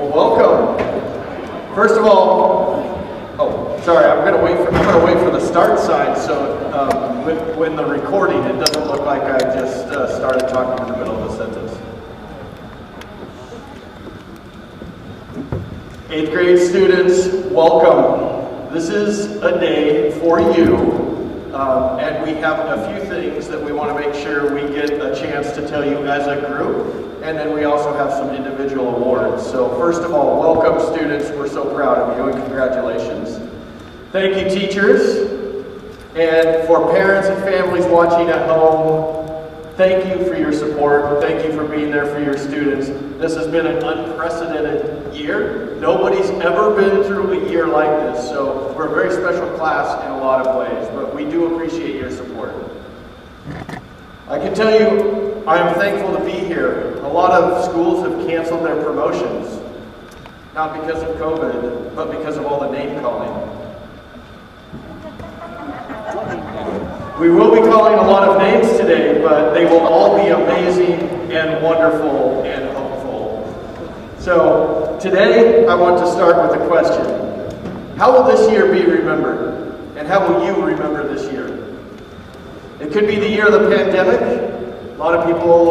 Well, welcome. First of all, sorry, I'm gonna wait for the start sign, so when the recording, it doesn't look like I just started talking in the middle of a sentence. 8th grade students, welcome. This is a day for you, and we have a few things that we want to make sure we get a chance to tell you as a group, and then we also have some individual awards. So first of all, welcome students. We're so proud of you, and congratulations. Thank you, teachers, and for parents and families watching at home, thank you for your support. Thank you for being there for your students. This has been an unprecedented year. Nobody's ever been through a year like this, so we're a very special class in a lot of ways, but we do appreciate your support. I can tell you, I am thankful to be here. A lot of schools have canceled their promotions, not because of COVID, but because of all the name calling. We will be calling a lot of names today, but they will all be amazing and wonderful and hopeful. So today I want to start with a question. How will this year be remembered? And how will you remember this year? It could be the year of the pandemic. A lot of people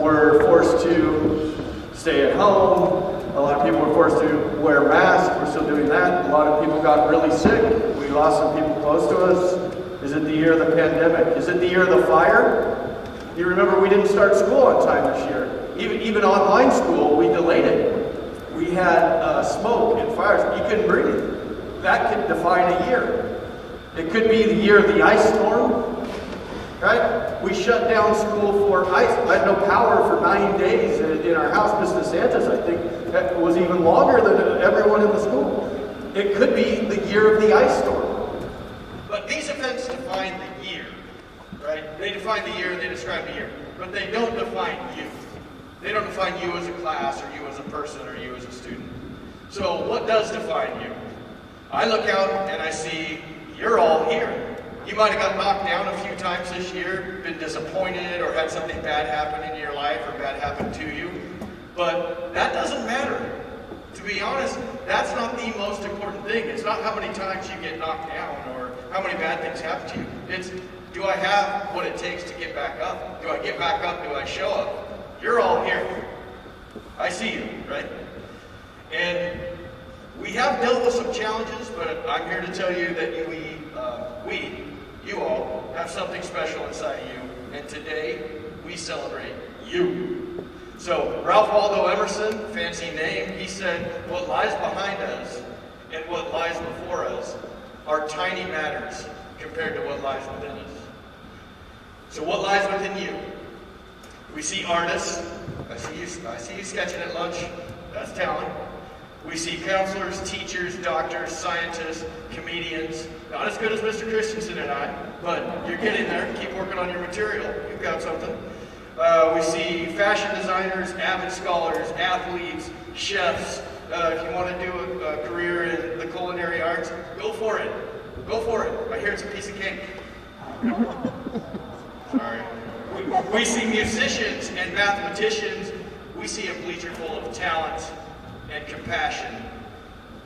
were forced to stay at home. A lot of people were forced to wear masks. We're still doing that. A lot of people got really sick. We lost some people close to us. Is it the year of the pandemic? Is it the year of the fire? You remember we didn't start school on time this year. Even online school, we delayed it. We had smoke and fires. You couldn't breathe. That could define a year. It could be the year of the ice storm, right? We shut down school for ice. I had no power for 9 days in our house. Miss DeSantis, I think, that was even longer than everyone in the school. It could be the year of the ice storm. But these events define the year, right? They define the year, they describe the year, but they don't define you. They don't define you as a class, or you as a person, or you as a student. So what does define you? I look out and I see you're all here. You might have got knocked down a few times this year, been disappointed, or had something bad happen in your life, or bad happen to you, but that doesn't matter. To be honest, that's not the most important thing. It's not how many times you get knocked down or how many bad things happen to you. It's, do I have what it takes to get back up? Do I get back up? Do I show up? You're all here. I see you, right? And we have dealt with some challenges, but I'm here to tell you that you all, have something special inside of you. And today, we celebrate you. So Ralph Waldo Emerson, fancy name, he said, what lies behind us and what lies before us are tiny matters compared to what lies within us. So what lies within you? We see artists. I see you sketching at lunch. That's talent. We see counselors, teachers, doctors, scientists, comedians. Not as good as Mr. Christensen and I, but you're getting there. Keep working on your material. You've got something. We see fashion designers, avid scholars, athletes, chefs. If you want to do a career in the culinary arts, go for it. Go for it. I hear it's a piece of cake. Sorry. We see musicians and mathematicians. We see a bleacher full of talent and compassion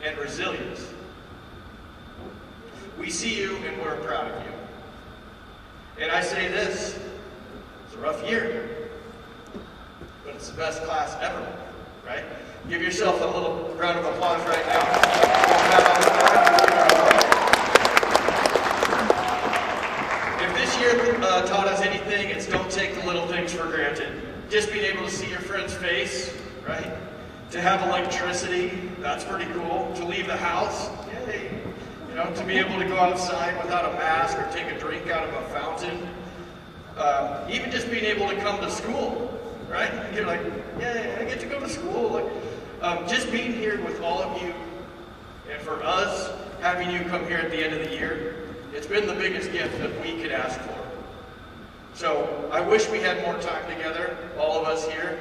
and resilience. We see you and we're proud of you. And I say this, it's a rough year, but it's the best class ever, right? Give yourself a little round of applause right now. If this year taught us anything, it's don't take the little things for granted. Just being able to see your friend's face, right? To have electricity, that's pretty cool. To leave the house, yay. You know, to be able to go outside without a mask or take a drink out of a fountain. Even just being able to come to school, right? You're like, yay, I get to go to school. Like, just being here with all of you, and for us, having you come here at the end of the year, it's been the biggest gift that we could ask for. So I wish we had more time together, all of us here.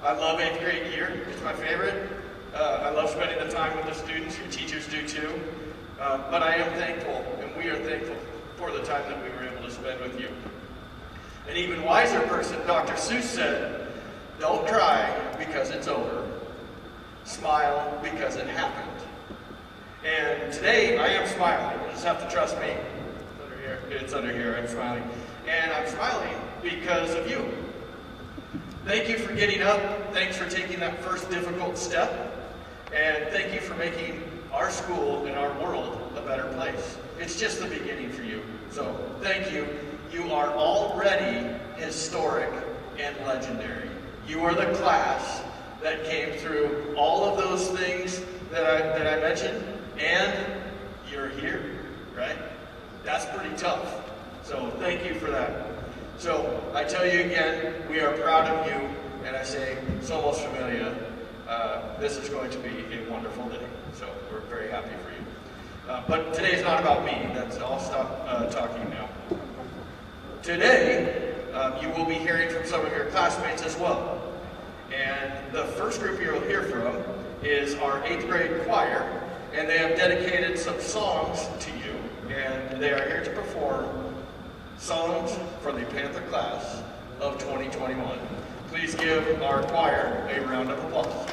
I love 8th grade year, it's my favorite. I love spending the time with the students, your teachers do too. But I am thankful, and we are thankful for the time that we were able to spend with you. An even wiser person, Dr. Seuss, said, don't cry because it's over. smile because it happened. And today I am smiling. You just have to trust me. It's under here. It's under here. I'm smiling. And I'm smiling because of you. Thank you for getting up. Thanks for taking that first difficult step. And thank you for making our school and our world a better place. It's just the beginning for you. So thank you. You are already historic and legendary. You are the class that came through all of those things that I mentioned, and you're here, right? That's pretty tough. So thank you for that. So I tell you again, we are proud of you, and I say, somos familia. This is going to be a wonderful day. So we're very happy for you. But today is not about me. I'll stop talking now. Today, you will be hearing from some of your classmates as well. And the first group you'll hear from is our 8th grade choir, and they have dedicated some songs to you, and they are here to perform songs for the Panther class of 2021. Please give our choir a round of applause.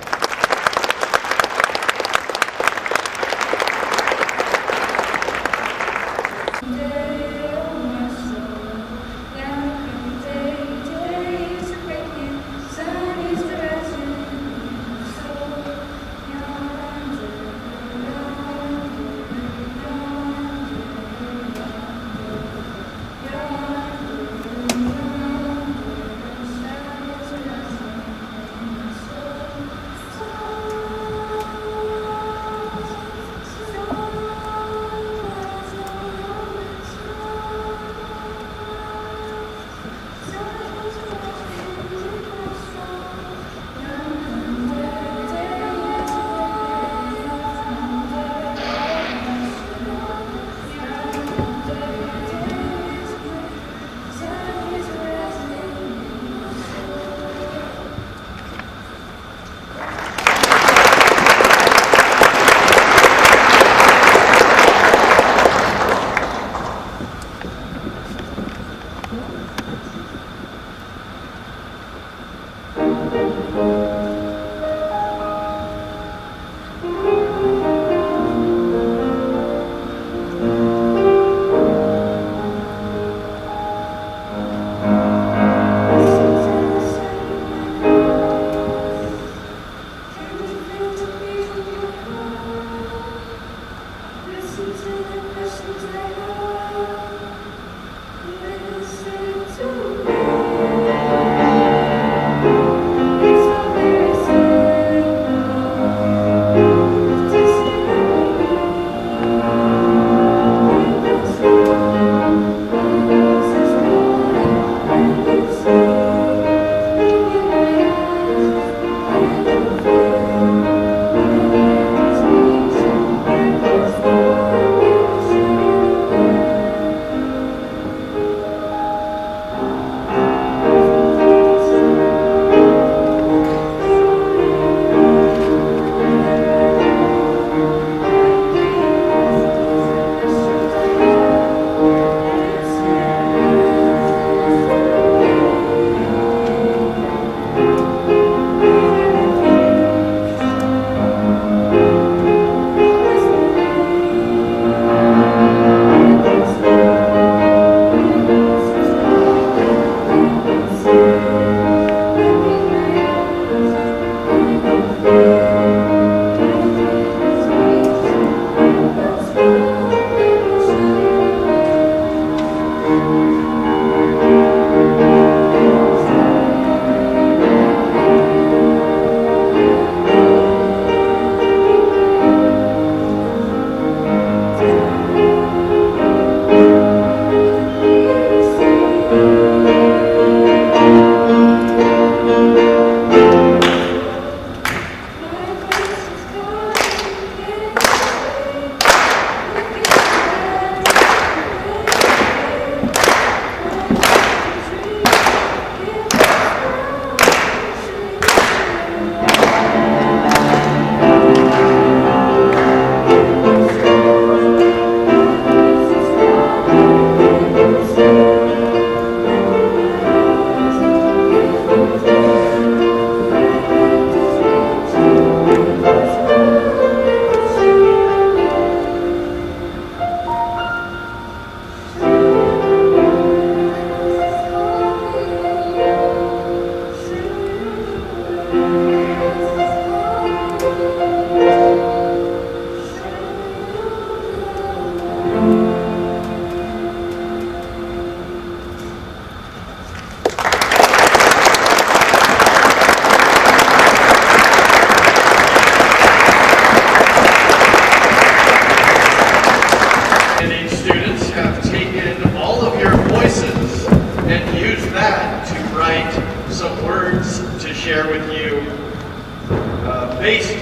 based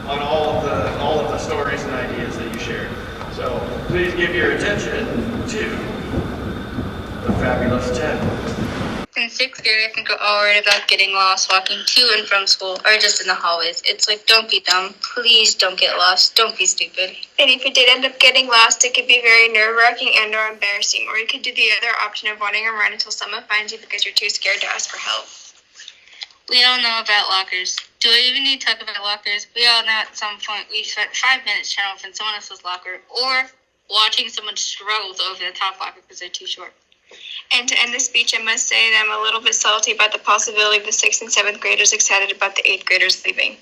on all of the stories and ideas that you shared. So please give your attention to the Fabulous 10. In 6th grade, I think we're all worried about getting lost walking to and from school or just in the hallways. It's like, don't be dumb. Please don't get lost. Don't be stupid. And if you did end up getting lost, it could be very nerve-wracking and or embarrassing. Or you could do the other option of wanting to run until someone finds you because you're too scared to ask for help. We all know about lockers. Do I even need to talk about lockers? We all know at some point we spent 5 minutes trying to open someone else's locker or watching someone struggle to open the top locker because they're too short. And to end the speech, I must say that I'm a little bit salty about the possibility of the 6th and 7th graders excited about the 8th graders leaving.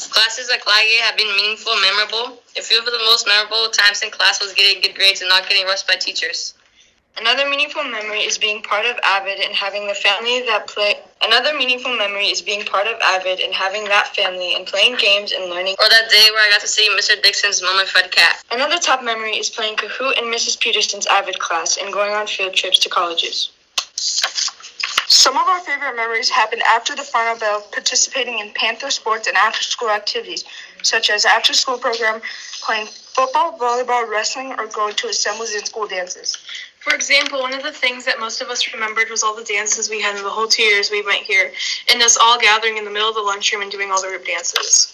Classes at Claggett have been meaningful and memorable. A few of the most memorable times in class was getting good grades and not getting rushed by teachers. Another meaningful memory is being part of AVID and having the family that play. Another meaningful memory is being part of AVID and having that family and playing games and learning. Or that day where I got to see Mr. Dixon's mummified cat. Another top memory is playing Kahoot in Mrs. Peterson's AVID class and going on field trips to colleges. Some of our favorite memories happened after the final bell, participating in Panther sports and after-school activities, such as after-school program, playing football, volleyball, wrestling, or going to assemblies and school dances. For example, one of the things that most of us remembered was all the dances we had in the whole 2 years we went here, and us all gathering in the middle of the lunchroom and doing all the group dances.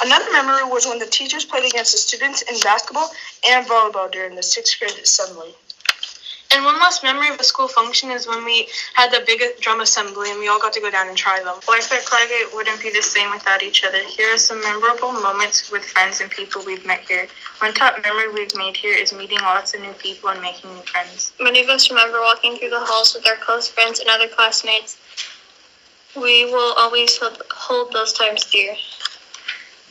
Another memory was when the teachers played against the students in basketball and volleyball during the 6th grade assembly. And one last memory of a school function is when we had the big drum assembly and we all got to go down and try them. Life at Claggett wouldn't be the same without each other. Here are some memorable moments with friends and people we've met here. One top memory we've made here is meeting lots of new people and making new friends. Many of us remember walking through the halls with our close friends and other classmates. We will always hold those times dear.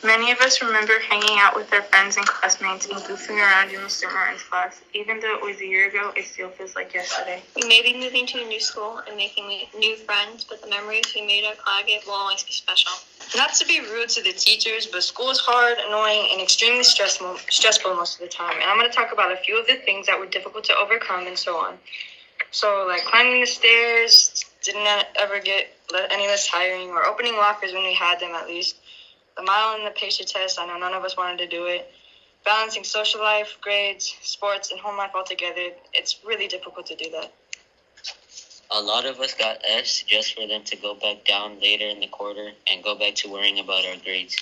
Many of us remember hanging out with our friends and classmates and goofing around in Mr. Martin's class. Even though it was a year ago, it still feels like yesterday. We may be moving to a new school and making new friends, but the memories we made at Claggett will always be special. Not to be rude to the teachers, but school is hard, annoying, and extremely stressful most of the time. And I'm going to talk about a few of the things that were difficult to overcome and so on. So, like climbing the stairs, didn't ever get any less tiring, or opening lockers when we had them at least. The mile and the pacer test, I know none of us wanted to do it. Balancing social life, grades, sports, and home life all together, it's really difficult to do that. A lot of us got F's just for them to go back down later in the quarter and go back to worrying about our grades.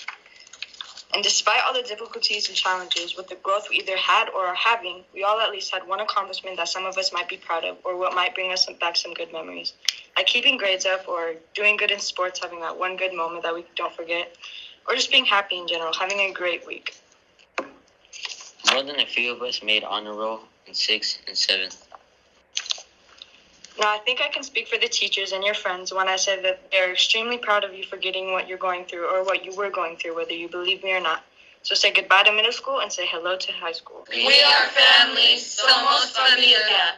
And despite all the difficulties and challenges, with the growth we either had or are having, we all at least had one accomplishment that some of us might be proud of, or what might bring us back some good memories. Like keeping grades up, or doing good in sports, having that one good moment that we don't forget, or just being happy in general, having a great week. More than a few of us made honor roll in 6th and 7th. Now, I think I can speak for the teachers and your friends when I say that they're extremely proud of you for getting what you're going through or what you were going through, whether you believe me or not. So say goodbye to middle school and say hello to high school. We are family, somos familia.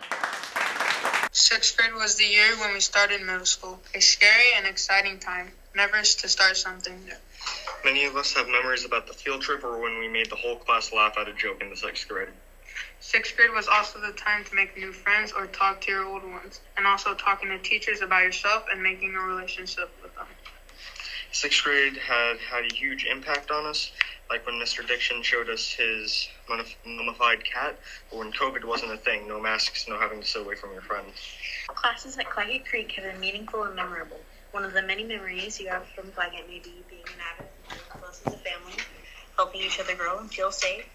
6th grade was the year when we started middle school. A scary and exciting time. Never to start something new. Many of us have memories about the field trip or when we made the whole class laugh at a joke in the 6th grade. 6th grade was also the time to make new friends or talk to your old ones, and also talking to teachers about yourself and making a relationship with them. 6th grade had a huge impact on us, like when Mr. Dixon showed us his mummified cat, or when COVID wasn't a thing, no masks, no having to sit away from your friends. Classes at Claggett Creek have been meaningful and memorable. One of the many memories you have from Claggett may be being an avid and feeling close as a family, helping each other grow and feel safe.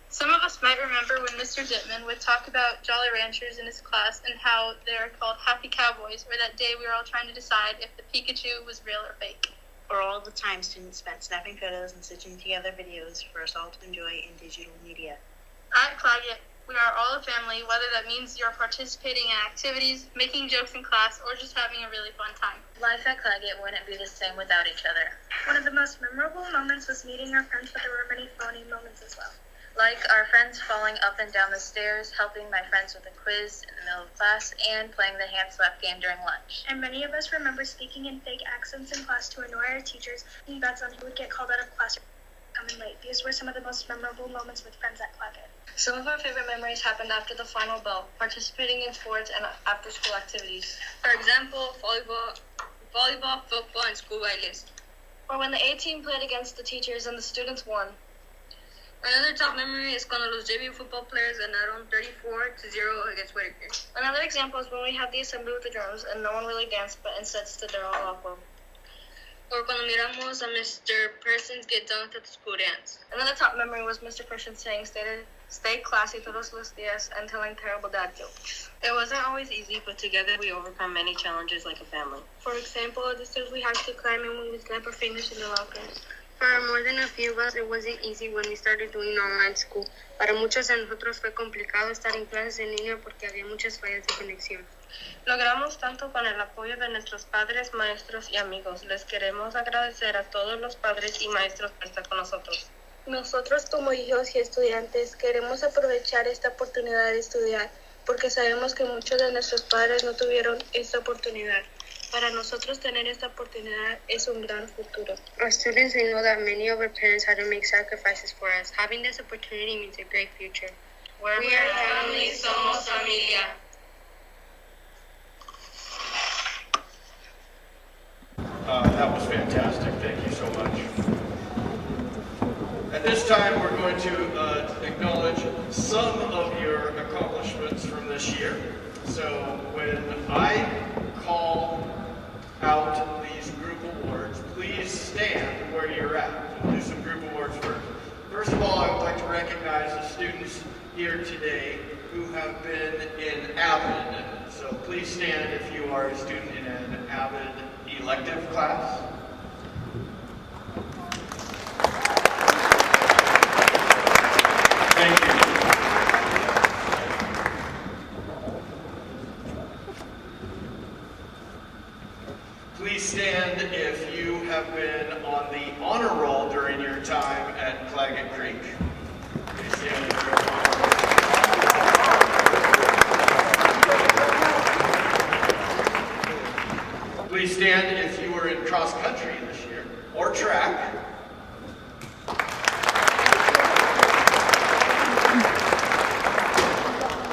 Some of us might remember when Mr. Dittman would talk about Jolly Ranchers in his class and how they're called Happy Cowboys, or that day we were all trying to decide if the Pikachu was real or fake. Or all the time students spent snapping photos and stitching together videos for us all to enjoy in digital media. At Claggett, we are all a family, whether that means you're participating in activities, making jokes in class, or just having a really fun time. Life at Claggett wouldn't be the same without each other. One of the most memorable moments was meeting our friends, but there were many phony moments as well. Like our friends falling up and down the stairs, helping my friends with a quiz in the middle of class, and playing the hand slap game during lunch. And many of us remember speaking in fake accents in class to annoy our teachers and bets on who would get called out of class or come in late. These were some of the most memorable moments with friends at Claggett. Some of our favorite memories happened after the final bell, participating in sports and after-school activities. For example, volleyball, volleyball, football, and school bailes. Or when the A team played against the teachers and the students won. Another top memory is cuando los JV football players ganaron 34-0 against Whitaker. Another example is when we had the assembly with the drums and no one really danced but instead stood there all awkward. Or cuando miramos a Mr. Persons get dunked at the school dance. Another top memory was Mr. Persons saying stay classy todos los días and telling terrible dad jokes. It wasn't always easy, but together we overcome many challenges like a family. For example, the stairs we had to climb and we would snap our fingers in the lockers. For more than a few of us, it wasn't easy when we started doing online school. Para muchos de nosotros fue complicado estar en clases en línea porque había muchas fallas de conexión. Logramos tanto con el apoyo de nuestros padres, maestros y amigos. Les queremos agradecer a todos los padres y maestros por estar con nosotros. Nosotros como hijos y estudiantes queremos aprovechar esta oportunidad de estudiar porque sabemos que muchos de nuestros padres no tuvieron esta oportunidad. Para nosotros tener esta oportunidad es un gran futuro. As students, we know that many of our parents had to make sacrifices for us. Having this opportunity means a great future. We are family, somos familia. That was fantastic. Thank you so much. At this time, we're going to acknowledge some of your accomplishments from this year. So when I call out these group awards, please stand where you're at. We'll do some group awards first. First of all, I would like to recognize the students here today who have been in AVID. So please stand if you are a student in an AVID elective class. Thank you. Please stand if you have been on the honor roll during your time at Claggett Creek. Please stand if you're on the honor roll. Please stand if you were in cross country this year, or track.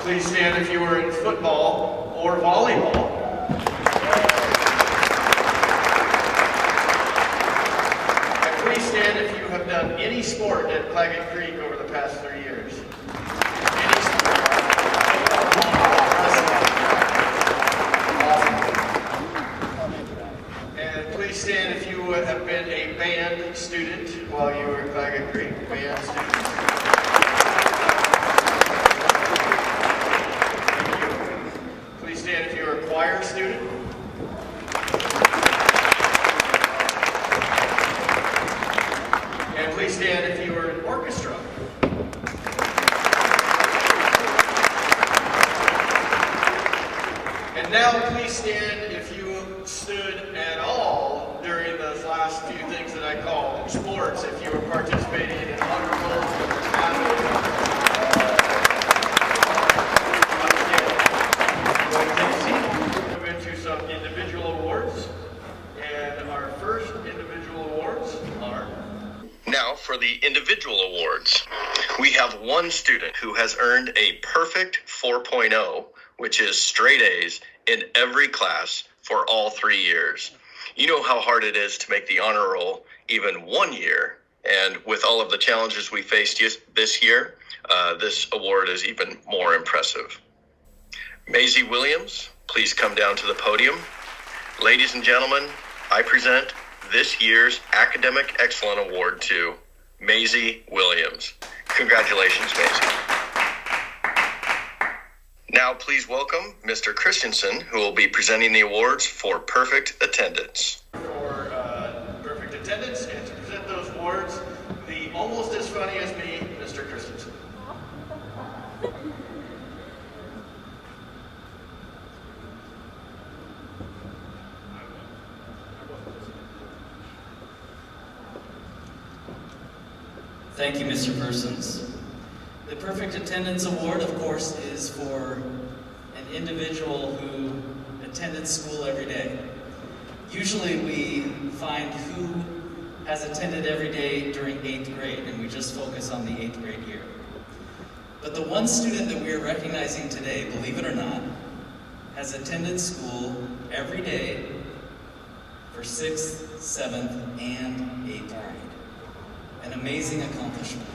Please stand if you were in football or volleyball. And please stand if you have done any sport at Claggett Creek over the past 3 years. Any sport. Awesome. And please stand if you have been a band student while you were at Claggett Creek. Band student. If you're a choir student. And please stand if you were in orchestra. And now please stand if you stood at all during those last few things that I called sports, if you were participating in honor roll, move into some individual awards, and our first individual awards are... Now for the individual awards. We have one student who has earned a perfect 4.0, which is straight A's in every class for all 3 years. You know how hard it is to make the honor roll even 1 year, and with all of the challenges we faced this year, this award is even more impressive. Maisie Williams, please come down to the podium. Ladies and gentlemen, I present this year's Academic Excellence Award to Maisie Williams. Congratulations, Maisie. Now please welcome Mr. Christensen, who will be presenting the awards for perfect attendance. For perfect attendance, and to present those awards, the almost as funny as me, Mr. Christensen. Thank you, Mr. Persons. The Perfect Attendance Award, of course, is for an individual who attended school every day. Usually we find who has attended every day during 8th grade, and we just focus on the 8th grade year. But the one student that we are recognizing today, believe it or not, has attended school every day for 6th, 7th, and 8th grade. An amazing accomplishment.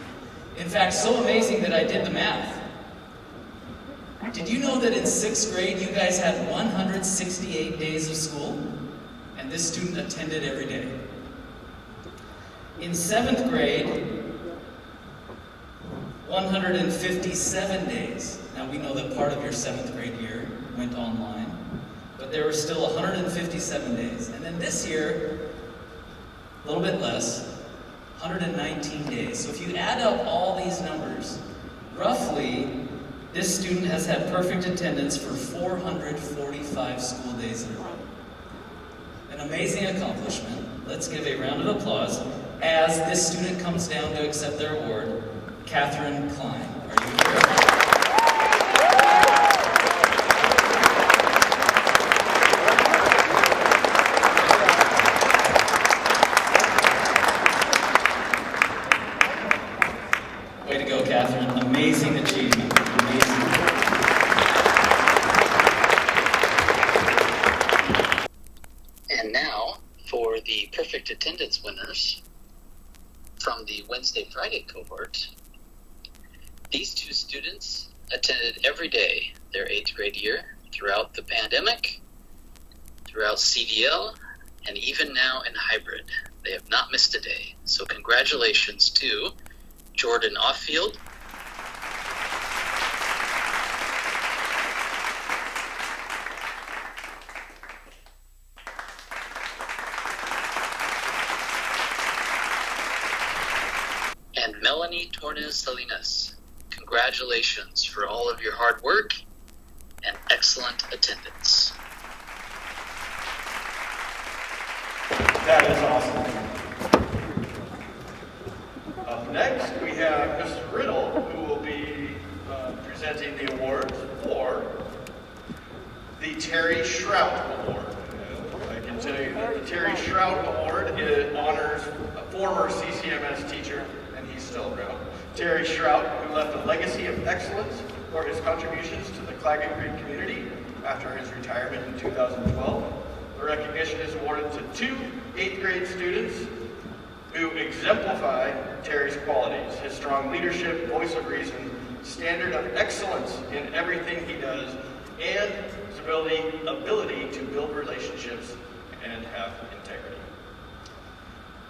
In fact, so amazing that I did the math. Did you know that in 6th grade you guys had 168 days of school? And this student attended every day. In 7th grade, 157 days. Now we know that part of your 7th grade year went online, but there were still 157 days. And then this year, a little bit less, 119 days. So if you add up all these numbers, roughly, this student has had perfect attendance for 445 school days in a row. An amazing accomplishment. Let's give a round of applause as this student comes down to accept their award. Catherine Klein, are you here? Way to go, Catherine. Amazing achievement. Amazing. And now, for the perfect attendance winners from the Wednesday-Friday cohort, these two students attended every day their 8th grade year throughout the pandemic, throughout CDL, and even now in hybrid. They have not missed a day. So congratulations to Jordan Offield, and Melanie Tornes Salinas. Congratulations for all of your hard work and excellent attendance. That is awesome. Up next, we have Mr. Riddle, who will be presenting the awards for the Terry Shrout Award. I can tell you that the Terry Shrout Award honors a former CCMS teacher, and he's still around, Terry Shrout, who left a legacy of excellence for his contributions to the Claggett Creek community after his retirement in 2012. The recognition is awarded to 2 8th grade students who exemplify Terry's qualities: his strong leadership, voice of reason, standard of excellence in everything he does, and his ability to build relationships and have integrity.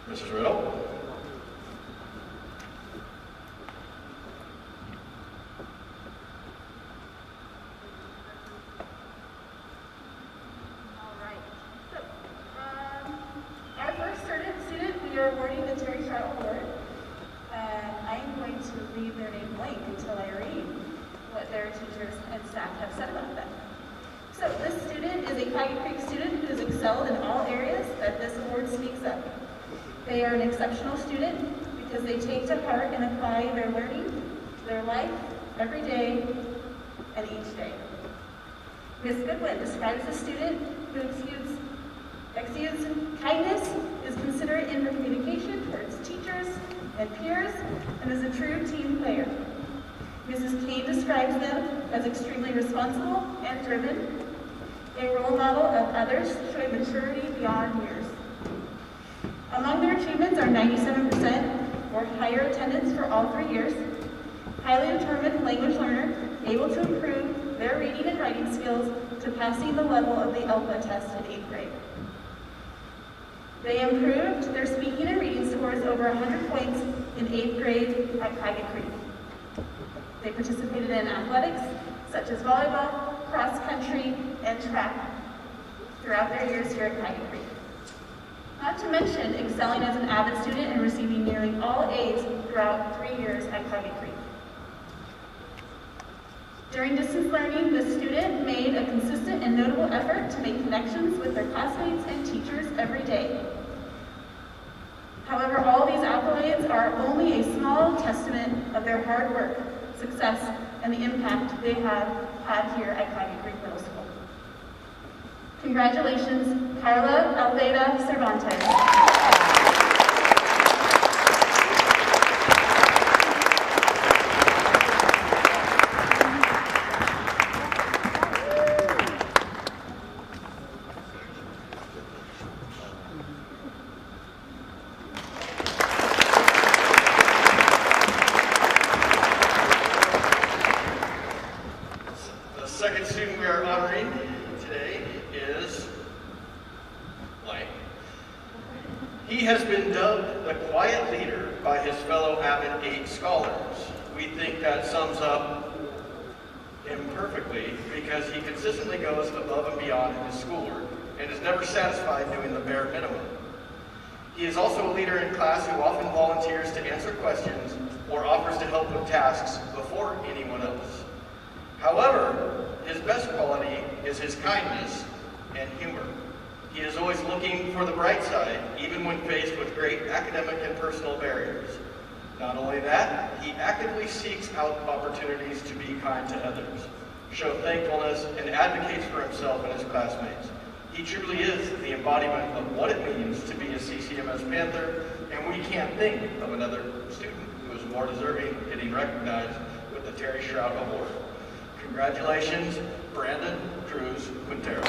Mrs. Riddle. We are awarding the Terry Shrout Award. I am going to leave their name blank until I read what their teachers and staff have said about them. So this student is a Claggett Creek student who has excelled in all areas that this award speaks of. They are an exceptional student because they take to heart and apply their learning to their life every day and each day. Ms. Goodwin describes a student who exudes kindness, is considerate in her communication towards teachers and peers, and is a true team player. Mrs. Kane describes them as extremely responsible and driven, a role model of others showing maturity beyond years. Among their achievements are 97% or higher attendance for all 3 years, highly determined language learner, able to improve their reading and writing skills to passing the level of the ELPA test in 8th grade. They improved their speaking and reading scores over 100 points in 8th grade at Claggett Creek. They participated in athletics such as volleyball, cross country, and track throughout their years here at Claggett Creek. Not to mention excelling as an avid student and receiving nearly all A's throughout 3 years at Claggett Creek. During distance learning, the student made a consistent and notable effort to make connections with their classmates and teachers every day. However, all these accolades are only a small testament of their hard work, success, and the impact they have had here at Claggett Creek Middle School. Congratulations, Carla Alveda Cervantes. He has been dubbed the quiet leader by his fellow Avid 8 scholars. We think that sums up him perfectly because he consistently goes above and beyond in his schoolwork and is never satisfied doing the bare minimum. He is also a leader in class who often volunteers to answer questions or offers to help with tasks before anyone else. However, his best quality is his kindness and humor. He is always looking for the bright side, even when faced with great academic and personal barriers. Not only that, he actively seeks out opportunities to be kind to others, show thankfulness, and advocates for himself and his classmates. He truly is the embodiment of what it means to be a CCMS Panther, and we can't think of another student who is more deserving of getting recognized with the Terry Shrout Award. Congratulations, Brandon Cruz Quintero.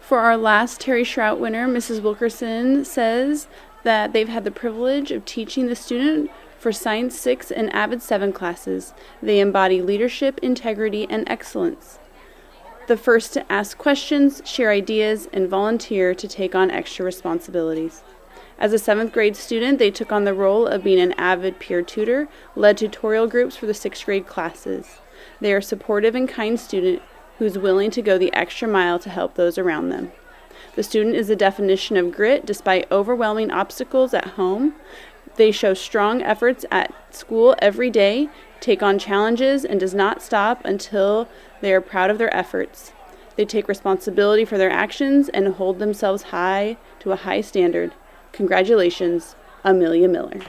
For our last Terry Shrout winner, Mrs. Wilkerson says that they've had the privilege of teaching the student for Science 6 and Avid 7 classes. They embody leadership, integrity, and excellence. The first to ask questions, share ideas, and volunteer to take on extra responsibilities. As a 7th grade student, they took on the role of being an avid peer tutor, led tutorial groups for the 6th grade classes. They are a supportive and kind student who's willing to go the extra mile to help those around them. The student is the definition of grit despite overwhelming obstacles at home. They show strong efforts at school every day, take on challenges, and does not stop until they are proud of their efforts. They take responsibility for their actions and hold themselves high to a high standard. Congratulations, Amelia Miller.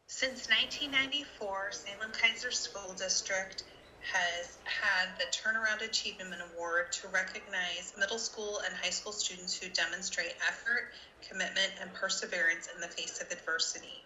Since 1994, Salem-Keizer School District has had the Turnaround Achievement Award to recognize middle school and high school students who demonstrate effort, commitment, and perseverance in the face of adversity.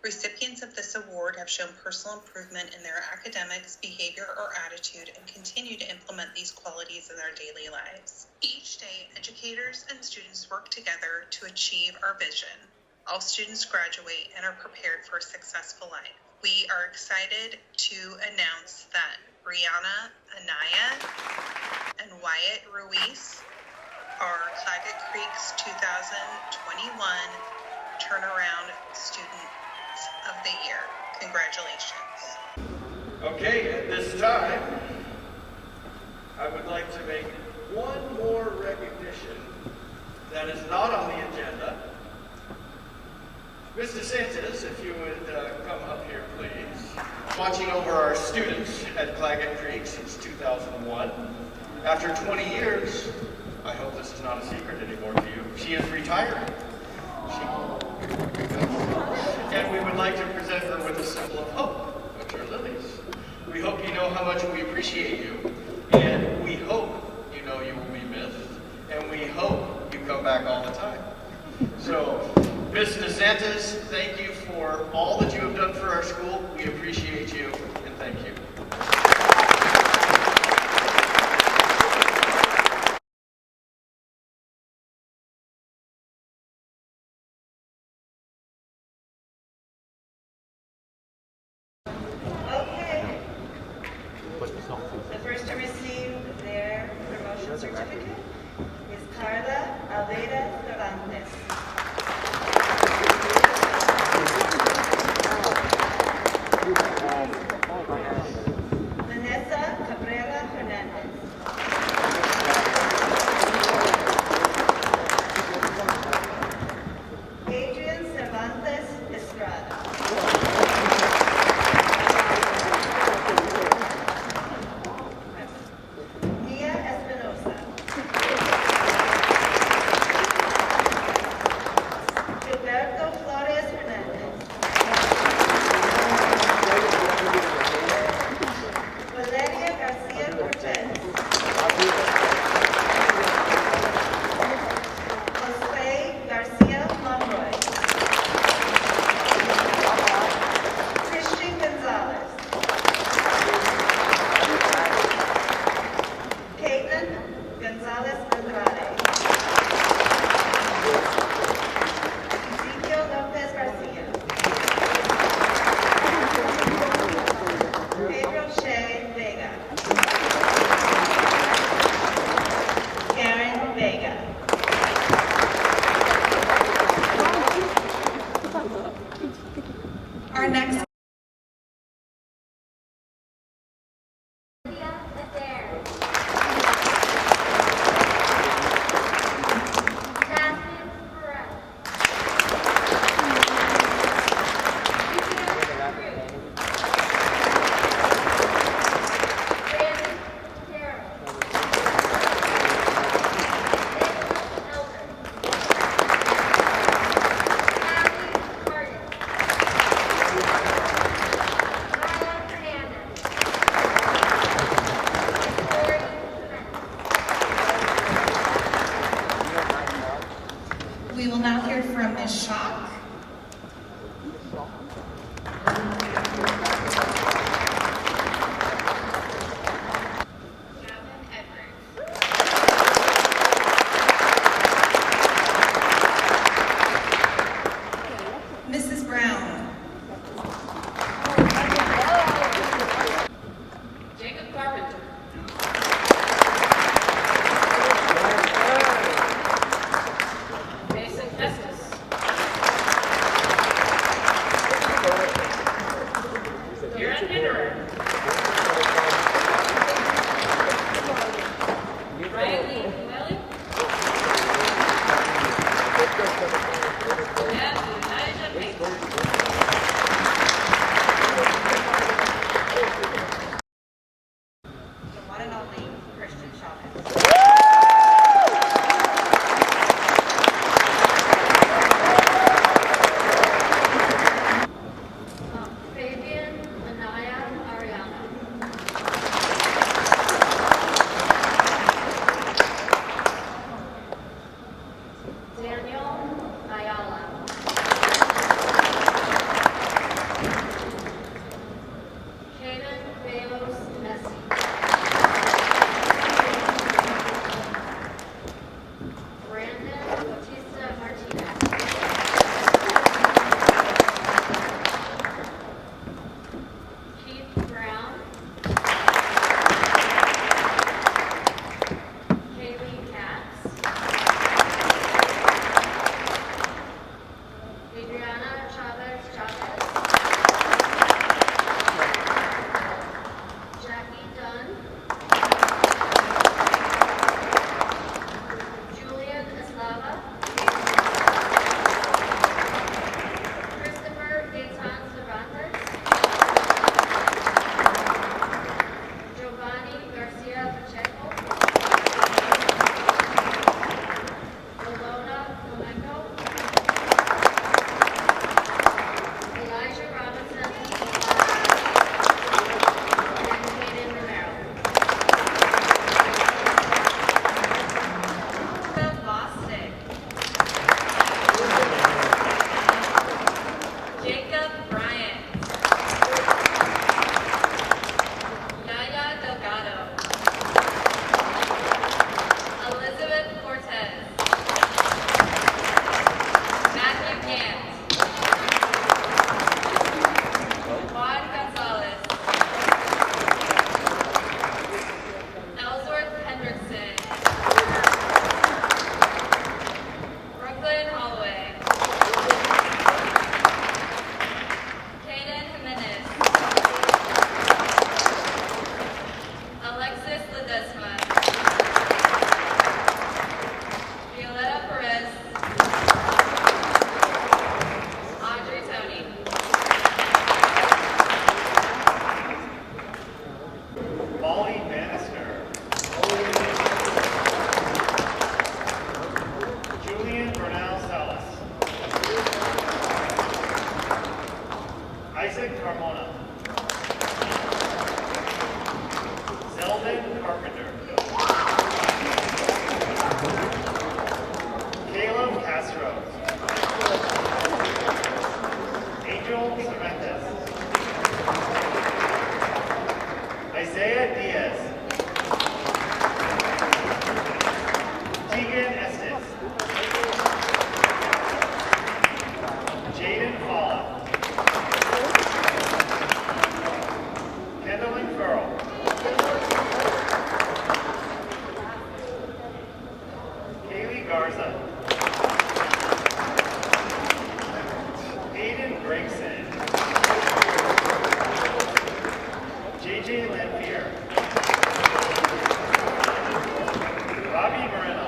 Recipients of this award have shown personal improvement in their academics, behavior, or attitude and continue to implement these qualities in their daily lives. Each day, educators and students work together to achieve our vision. All students graduate and are prepared for a successful life. We are excited to announce that Brianna Anaya and Wyatt Ruiz are Claggett Creek's 2021 Turnaround Students of the Year. Congratulations. Okay, at this time, I would like to make one more recognition that is not on the agenda. Ms. DeSantis, if you would come up here, please. Watching over our students at Claggett Creek since 2001. After 20 years, I hope this is not a secret anymore to you, she is retiring. And we would like to present her with a symbol of hope, which are lilies. We hope you know how much we appreciate you, and we hope you know you will be missed, and we hope you come back all the time. So, Ms. DeSantis, thank you for all that you have done for our school. We appreciate you, and thank you. Okay. The first to receive their promotion certificate is Carla Almeida Cervantes. Vanessa Cabrera Hernandez. We will now hear from Ms. Schock. Mrs. Brown. Jacob Carpenter. Mason Kestis. Aaron Hinderer. Ryan Lee Kumeli. And Elijah Bates. The one and only Christian Chavez. Fabian Anaya Ariana. Daniel Ayala. Kaden Belos Messi. Brandon Bautista Martinez. Keith Brown. Kaylee Katz. Adriana Chavez. Jackie Dunn. Julian Eslava. Christopher Gaetan Cervantes. Giovanni Garcia Pacheco. Ilona Flamenco. Elijah Robinson. And Hayden Romero. Bostic. Jacob Bryant. Yaya Delgado. Elizabeth Cortez. Matthew Gant. Juan Gonzalez. Ellsworth Hendrickson. Brooklyn Holloway. Kaden Jimenez. Alexis Ledesma. Violetta Perez. Audrey Tony. Molly Bannister. Julian Bernal Salas. Isaac Carmona. Zeldin Carpenter. Caleb Castro. Angel Cervantes. Isaiah Diaz. Tegan Estes. Jaden Paula. Kendallin Farrell. Kaylee Garza. Aiden Gregson. JJ Lampier. Robbie Moreno.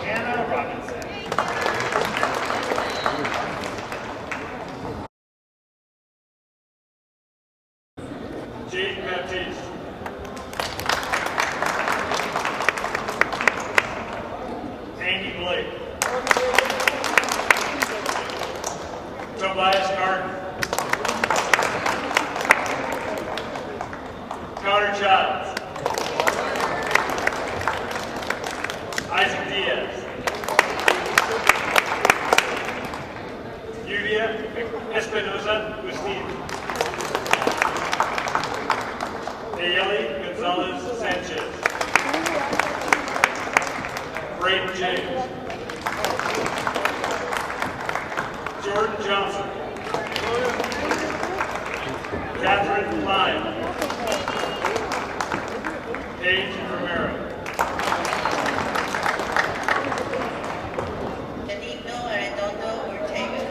Hannah Robinson. Jade Baptiste. Sanchez. Braden James. Jordan Johnson. Catherine Lyon. Paige Romero. Benigno Arredondo Ortega.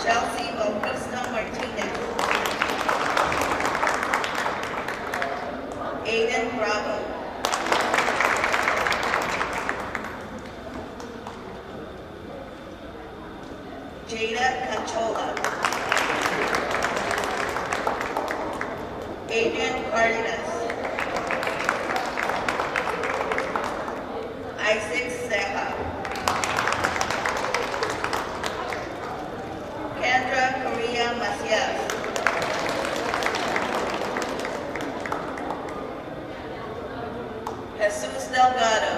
Chelsea Bautista Martinez. Aiden Bravo. Jada Conchola. Adrian Cardenas. Isaac Seja. Kendra Correa Macias. Jesus Delgado.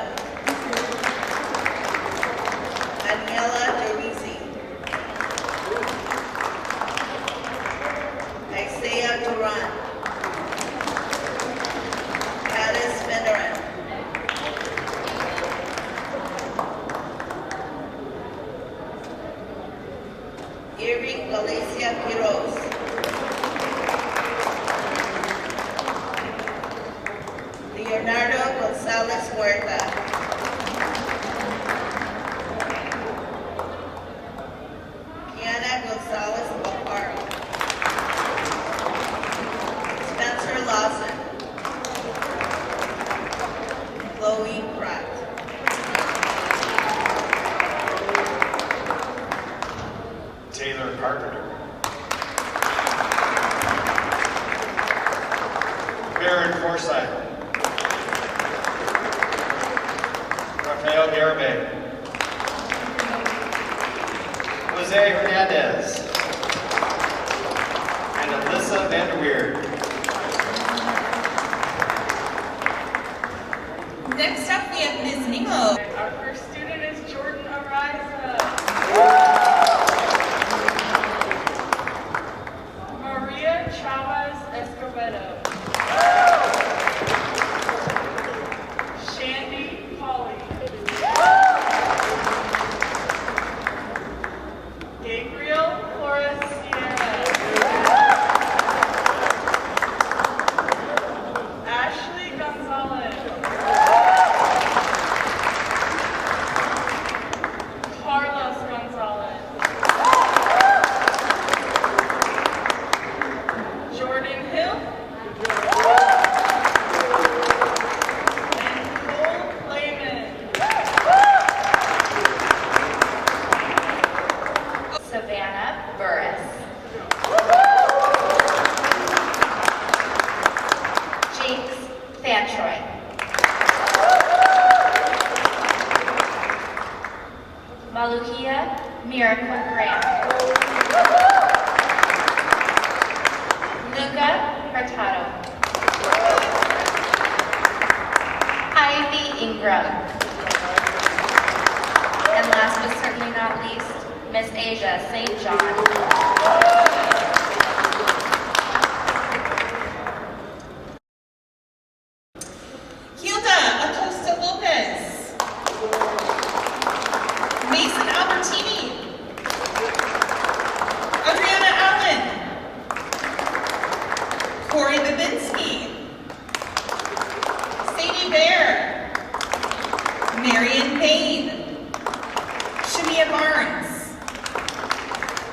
Daniela Dorisi. Isaiah Duran. Alice Veneran. Irving Galicia Quiroz. Leonardo Gonzalez Huerta. Kiana Gonzalez Alfaro. Spencer Lawson. Chloe Pratt. Taylor Carpenter. Baron Forsyth. Rafael Garibay. Jose Hernandez. And Alyssa Vanderweer. Next up, we have Ms. Nemo. Our first student is Jordan Ariza. Maria Chavez Escobedo. Shandy Polly. Gabriel Flores Sierra. Ashley Gonzalez. Carlos Gonzalez. Jordan Hill. And Cole Lehman. Savannah Burris. Jinx Fantroy. Malukia Miracle Grant. Luca Hurtado. Ivy Ingram. And last but certainly not least, Miss Asia St. John. Hilda Acosta Lopez. Mason Albertini. Adriana Allen. Corey Babinski. Sadie Bear. Marion Payne. Shamia Barnes.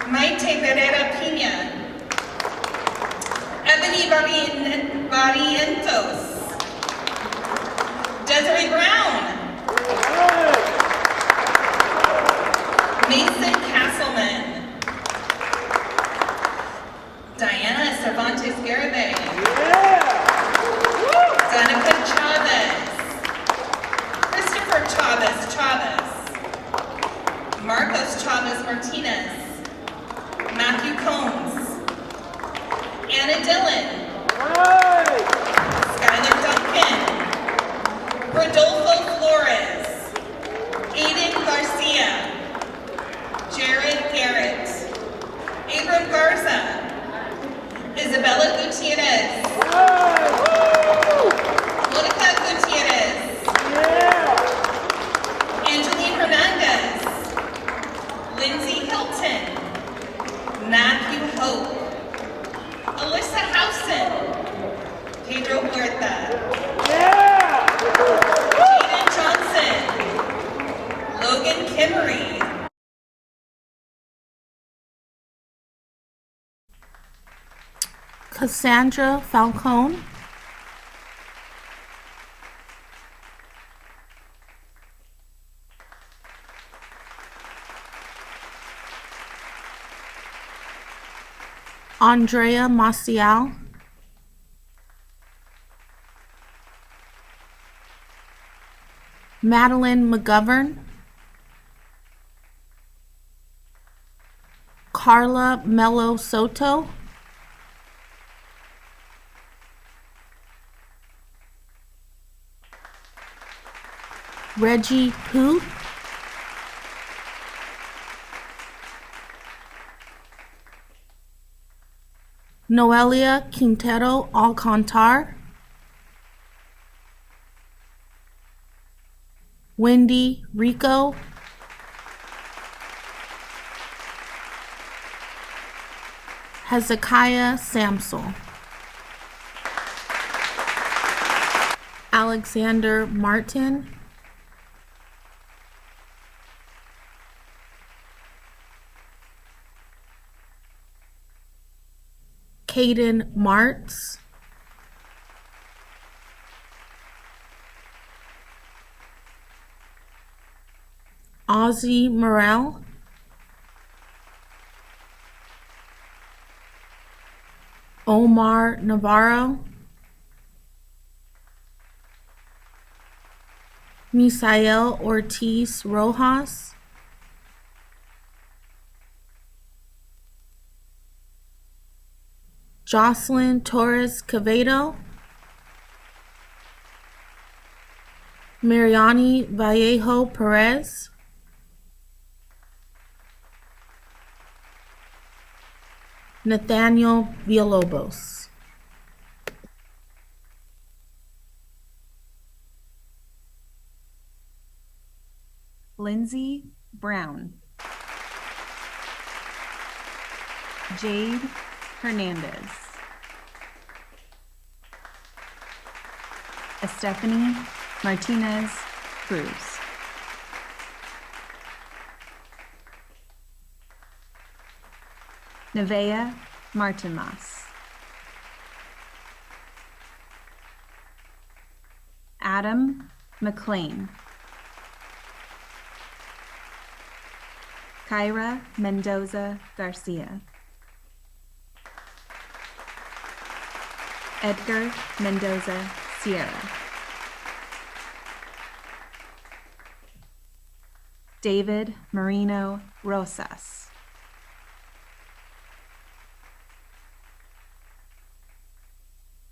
Maite Pereira Pina. Ebony Barrientos. Desiree Brown. Mason Castleman. Diana Cervantes Garibay. Danica Chavez. Christopher Chavez. Marcos Chavez Martinez. Matthew Combs. Anna Dillon. Skylar Duncan. Rodolfo Flores. Aiden Garcia. Jared Garrett. Abram Garza. Isabella Gutierrez. Monica Gutierrez. Angeline Hernandez. Lindsay Hilton. Matthew Hope. Alyssa Housen. Pedro Huerta. Jaden Johnson. Logan Kimmery. Cassandra Falcone. Andrea Maciel. Madeline McGovern. Carla Mello Soto. Reggie Pooh. Noelia Quintero Alcantar. Wendy Rico. Hezekiah Samsel. Alexander Martin. Caden Martz. Ozzy Morel. Omar Navarro. Misael Ortiz Rojas. Jocelyn Torres Quevedo. Mariani Vallejo Perez. Nathaniel Villalobos. Lindsay Brown. Jade Hernandez. Estefany Martinez Cruz. Nevaeh Martinmas. Adam McLean. Kyra Mendoza Garcia. Edgar Mendoza Sierra. David Marino Rosas.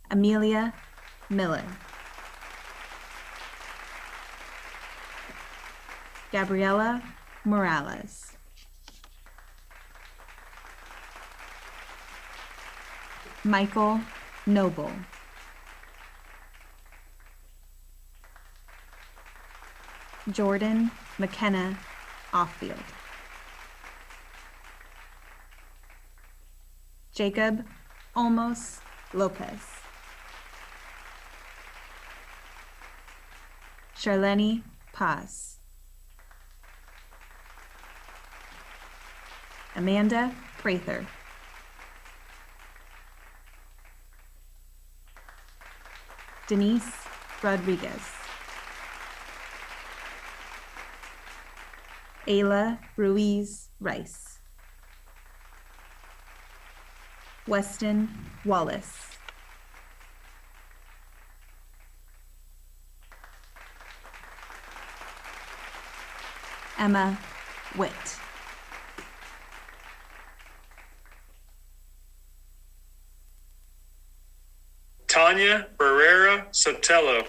Amelia Miller. Gabriela Morales. Michael Noble. Jordan McKenna Offfield. Jacob Olmos Lopez. Charlene Paz. Amanda Prather. Denise Rodriguez. Ayla Ruiz Rice. Weston Wallace. Emma Witt. Tanya Barrera Sotelo.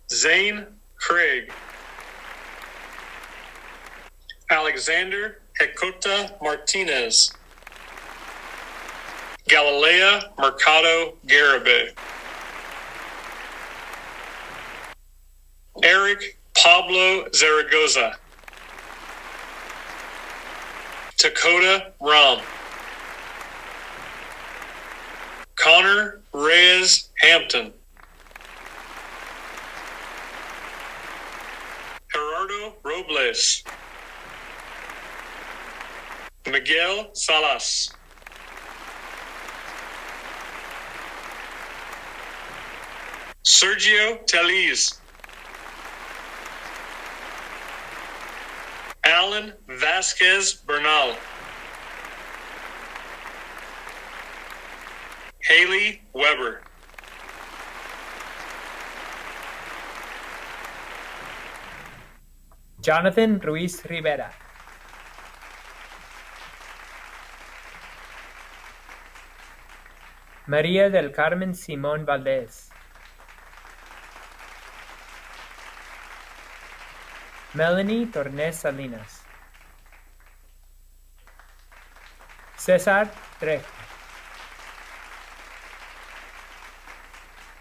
Zane Craig. Alexander Hecota Martinez. Galilea Mercado Garibe. Eric Pablo Zaragoza. Dakota Rum. Connor Reyes Hampton. Gerardo Robles. Miguel Salas. Sergio Teliz. Alan Vasquez Bernal. Haley Weber. Jonathan Ruiz Rivera. María del Carmen Simón Valdés. Melanie Tornes Salinas. César Trejo.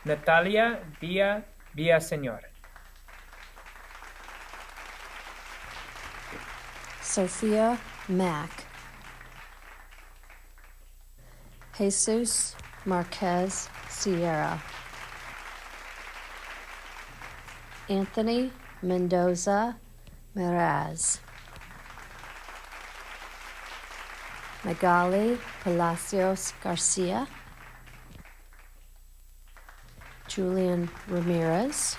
Natalia Díaz Villaseñor. Sophia Mack. Jesus Marquez Sierra. Anthony Mendoza Meraz. Magali Palacios Garcia. Julian Ramirez.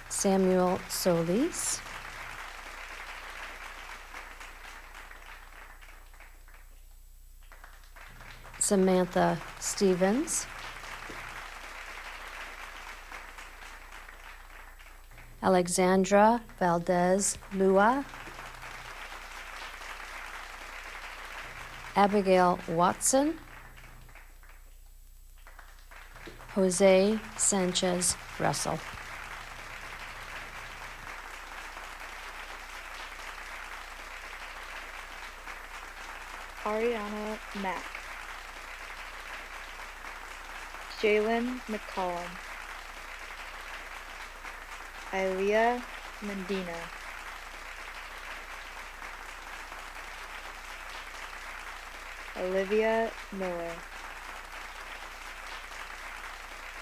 Samuel Solis. Samantha Stevens. Alexandra Valdez Lua. Abigail Watson. Jose Sanchez Russell. Ariana Mack. Jalen McCollum. Ilea Mendina. Olivia Miller.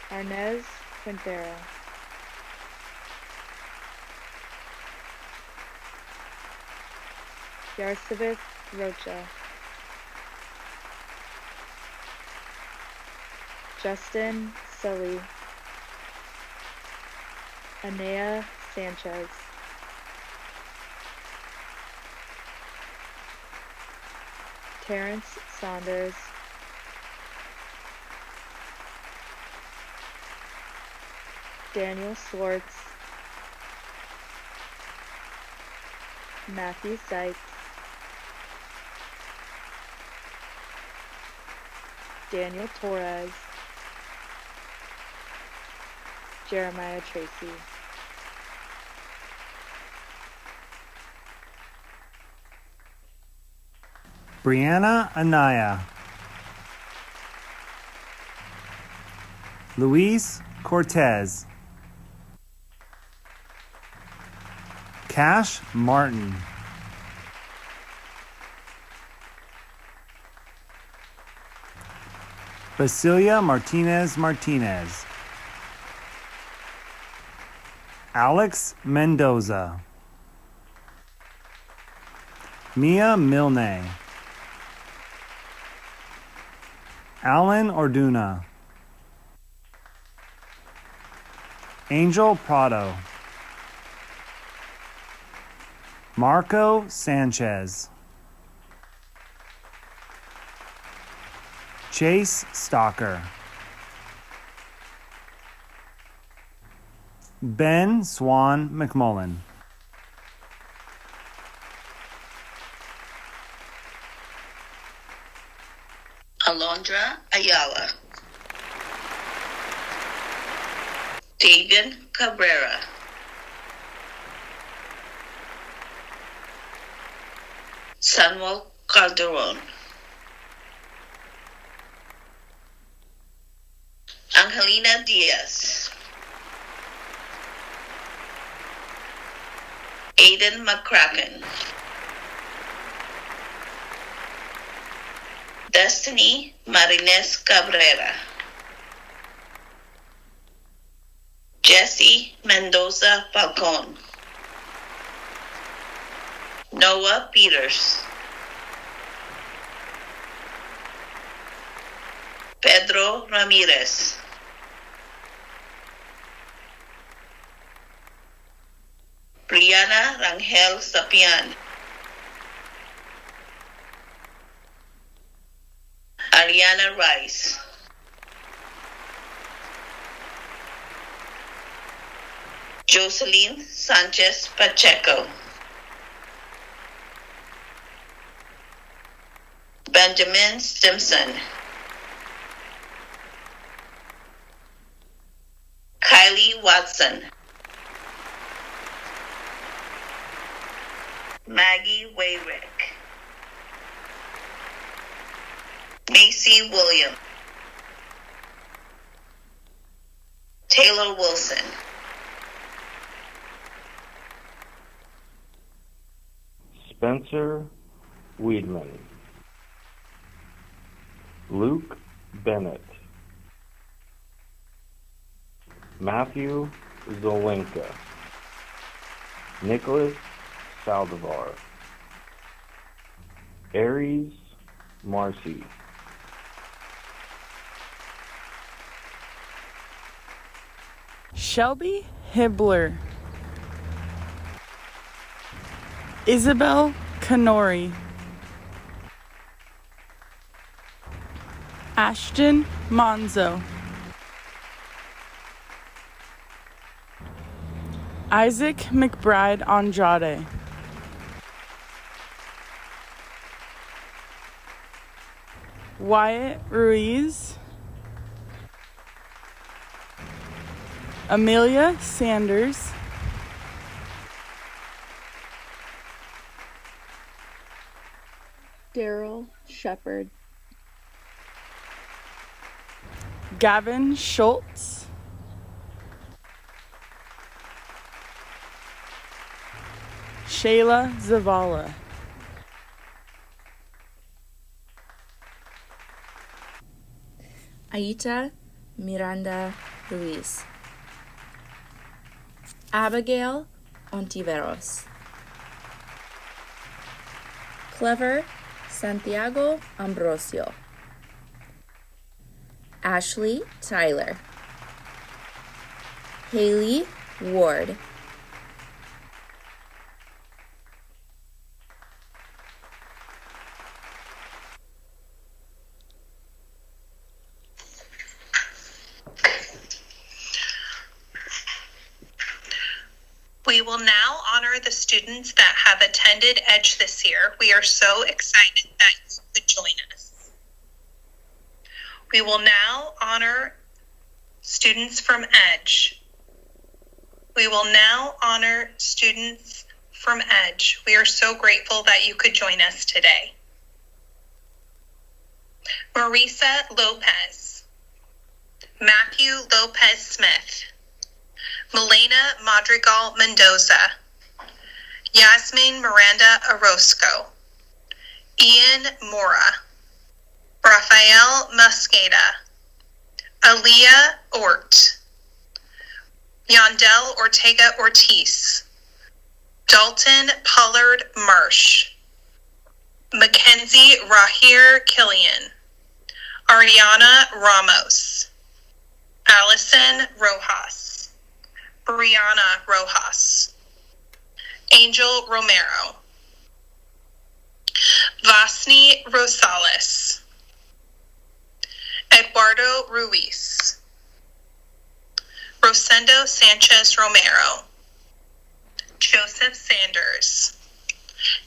Arnez Quintero. Yarsabeth Rocha. Justin Sully. Anea Sanchez. Terrence Saunders. Daniel Swartz. Matthew Sykes. Daniel Torres. Jeremiah Tracy. Brianna Anaya. Luis Cortez. Cash Martin. Basilia Martinez Martinez. Alex Mendoza. Mia Milne. Alan Orduna. Angel Prado. Marco Sanchez. Chase Stalker. Ben Swan McMullen. Alondra Ayala. Davian Cabrera, Samuel Calderon, Angelina Diaz, Aiden McCracken, Destiny Marines Cabrera, Jesse Mendoza Falcon, Noah Peters, Pedro Ramirez, Brianna Rangel Sapian, Ariana Rice, Jocelyn Sanchez Pacheco, Benjamin Stimson, Kylie Watson, Maggie Wayrick, Macy William, Taylor Wilson, Spencer Weedman, Luke Bennett, Matthew Zolinka, Nicholas Saldivar, Aries Marcy, Shelby Hibbler, Isabel Canori, Ashton Monzo, Isaac McBride Andrade, Wyatt Ruiz, Amelia Sanders, Daryl Shepard, Gavin Schultz, Shayla Zavala, Aita Miranda Ruiz, Abigail Ontiveros, Clever Santiago Ambrosio, Ashley Tyler, Haley Ward, We will now honor the students that have attended EDGE this year. We are so excited that you could join us. We will now honor students from EDGE. We will now honor students from EDGE. We are so grateful that you could join us today. Marisa Lopez, Matthew Lopez Smith, Milena Madrigal Mendoza, Yasmin Miranda Orozco, Ian Mora, Rafael Mosqueda, Aaliyah Ort, Yandel Ortega Ortiz, Dalton Pollard Marsh, Mackenzie Rahir Killian, Ariana Ramos, Allison Rojas, Brianna Rojas, Angel Romero, Vasni Rosales, Eduardo Ruiz, Rosendo Sanchez Romero, Joseph Sanders,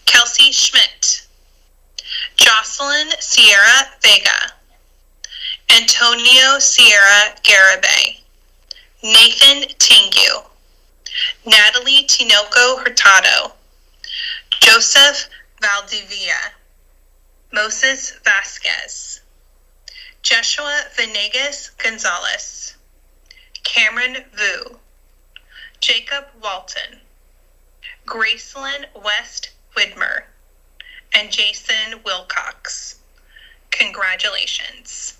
Kelsey Schmidt, Jocelyn Sierra Vega, Antonio Sierra Garibay, Nathan Tingu, Natalie Tinoco Hurtado, Joseph Valdivia, Moses Vasquez, Joshua Venegas Gonzalez, Cameron Vu, Jacob Walton, Gracelyn West Widmer, and Jason Wilcox. Congratulations.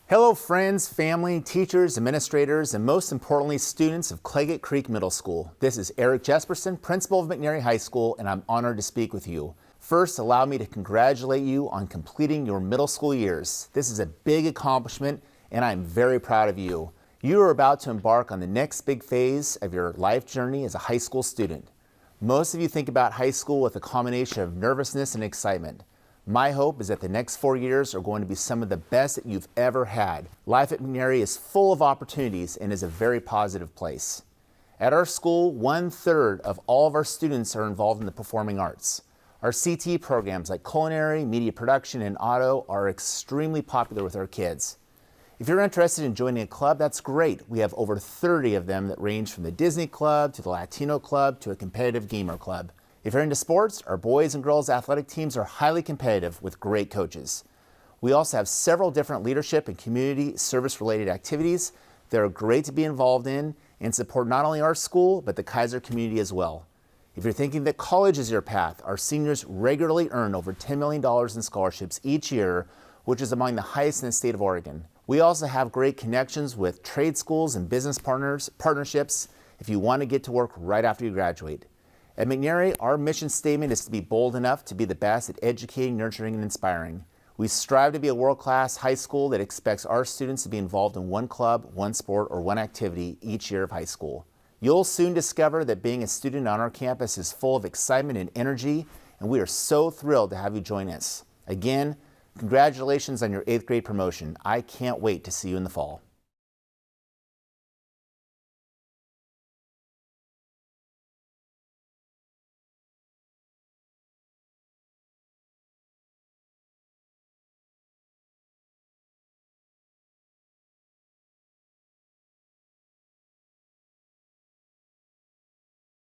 Hello friends, family, teachers, administrators, and most importantly, students of Claygate Creek Middle School. This is Eric Jesperson, principal of McNary High School, and I'm honored to speak with you. First, allow me to congratulate you on completing your middle school years. This is a big accomplishment, and I'm very proud of you. You are about to embark on the next big phase of your life journey as a high school student. Most of you think about high school with a combination of nervousness and excitement. My hope is that the next 4 years are going to be some of the best that you've ever had. Life at McNary is full of opportunities and is a very positive place. At our school, 1/3 of all of our students are involved in the performing arts. Our CT programs like culinary, media production, and auto are extremely popular with our kids. If you're interested in joining a club, that's great. We have over 30 of them that range from the Disney Club to the Latino Club to a competitive gamer club. If you're into sports, our boys and girls athletic teams are highly competitive with great coaches. We also have several different leadership and community service related activities that are great to be involved in and support not only our school, but the Kaiser community as well. If you're thinking that college is your path, our seniors regularly earn over $10 million in scholarships each year, which is among the highest in the state of Oregon. We also have great connections with trade schools and business partnerships if you want to get to work right after you graduate. At McNary, our mission statement is to be bold enough to be the best at educating, nurturing, and inspiring. We strive to be a world-class high school that expects our students to be involved in one club, one sport, or one activity each year of high school. You'll soon discover that being a student on our campus is full of excitement and energy, and we are so thrilled to have you join us. Again, congratulations on your 8th grade promotion. I can't wait to see you in the fall.